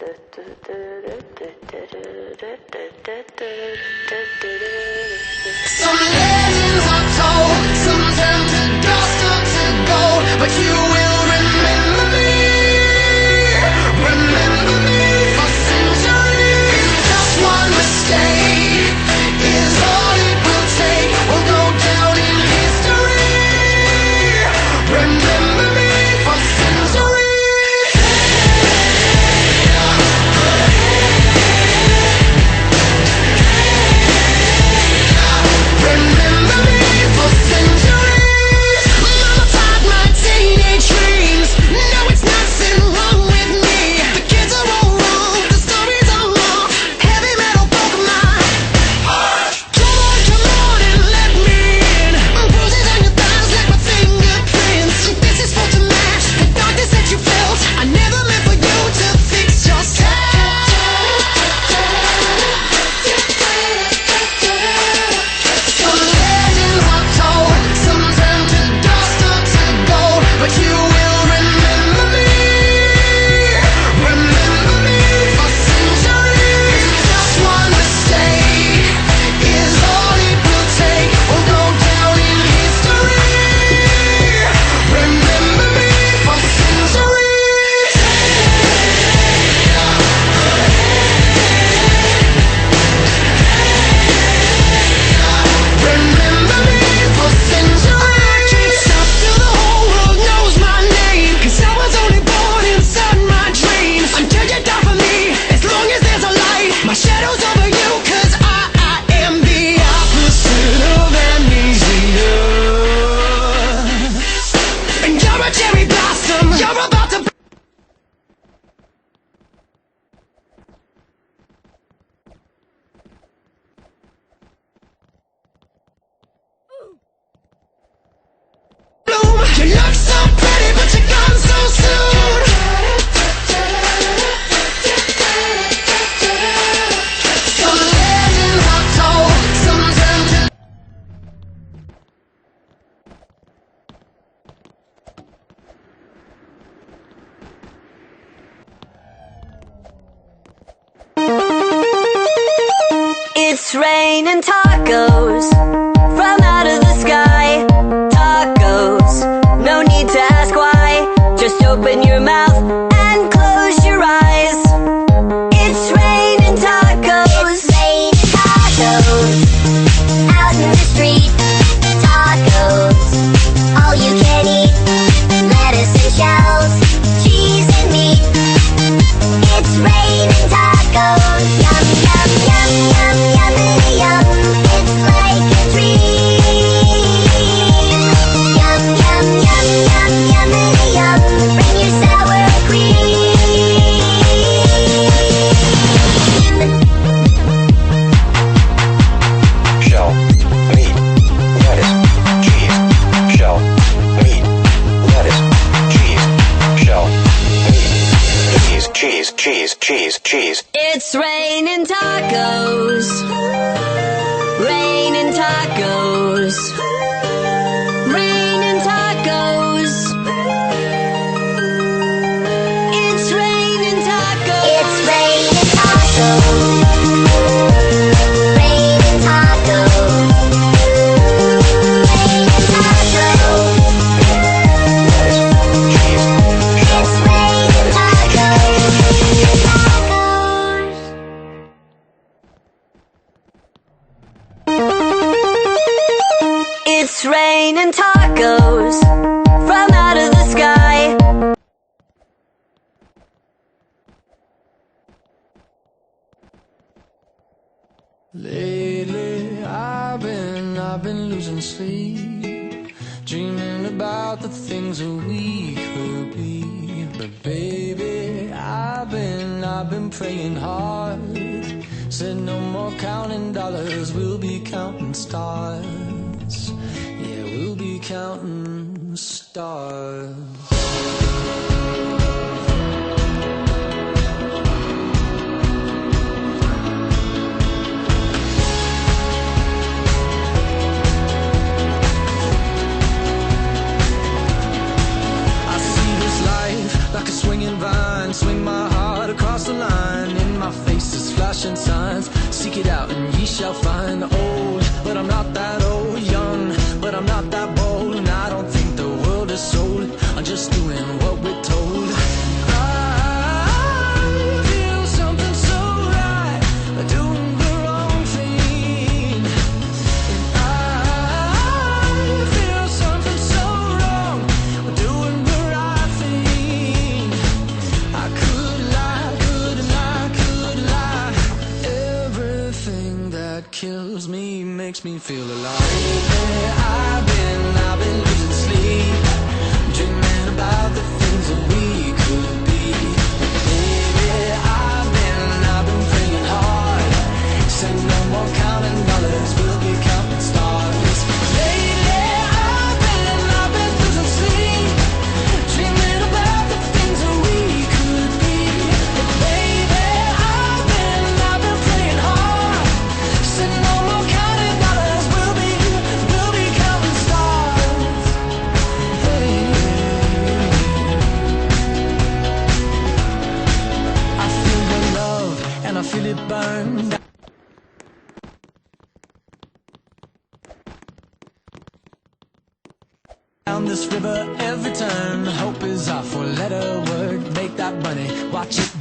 Some legends are told, some turn to dust or to gold, but you will remember me for centuries. Just one mistake is all it will take. We'll go down in history. Remember me for centuries. Remember me for centuries. Mama taught my teenage dreams. No, it's nothing wrong with me. The kids are all wrong, the stories are long. Heavy metal broke my heart. Come on and let me in. Bruises on your thighs like my fingerprints. This is for to match the darkness that you felt. I never meant for you to fix yourself. Some legends are told, some turn to dust or to gold, but you will remember me for centuries. Just one mistake is all it will take. We'll go down in history. Remember me for centuries. Remember me for centuries. I can't stop till the whole world knows my name, 'cause I was only born inside my dreams. Until you die for me, as long as there's a light, my shadow's over you, 'cause I am the opposite of amnesia. And you're a cherry blossom, you're about to bloom. You look so pretty, but you're gone so soon. Some legends are told, some turn to It's raining tacos from out of the sky. Tacos, no need to ask why. Just open your mouth and close your eyes. It's raining tacos. Raining tacos out in the street. Tacos, all you can eat. Lettuce and shells, cheese and meat. It's raining tacos. Yum, yum, yum, yum, yummity yum. It's like a treat. Yum, yum, yum, yum, yummity yum. Bring your sour cream. Shell, meat, lettuce, cheese. Shell, meat, lettuce, cheese. Shell, meat, cheese, cheese, cheese, cheese. It's raining tacos. Raining tacos. Raining tacos. It's raining tacos. It's raining tacos. Raining tacos. Raining tacos. Cheese. It's raining tacos. It's raining tacos from out of the sky. Lately, I've been losing sleep, dreaming about the things that we could be. But baby, I've been praying hard. Said no more counting dollars, we'll be counting stars. Yeah, we'll be counting stars. like a swinging vine, swing my heart across the line. ancient signs. Seek it out and ye shall find. Old, but I'm not that old. Young, but I'm not that bold. And I don't think the world is sold. I'm just doing what we're told. I feel something so right, doing the wrong thing. And I feel something so wrong, doing the right thing. I could lie, couldn't lie, could lie. Everything that kills me makes me feel alive. Lately I've been losing sleep, dreaming about the things that we could be. Baby, I've been praying hard. Said no more counting dollars, we'll be counting stars. Lately I've been losing sleep, dreaming about the things that we could be. But baby, I've been praying hard. Said no more counting dollars, we'll be counting stars. Hey. I feel the love and I feel it burn down this river every turn. Hope is our four-letter word. Make that money, watch it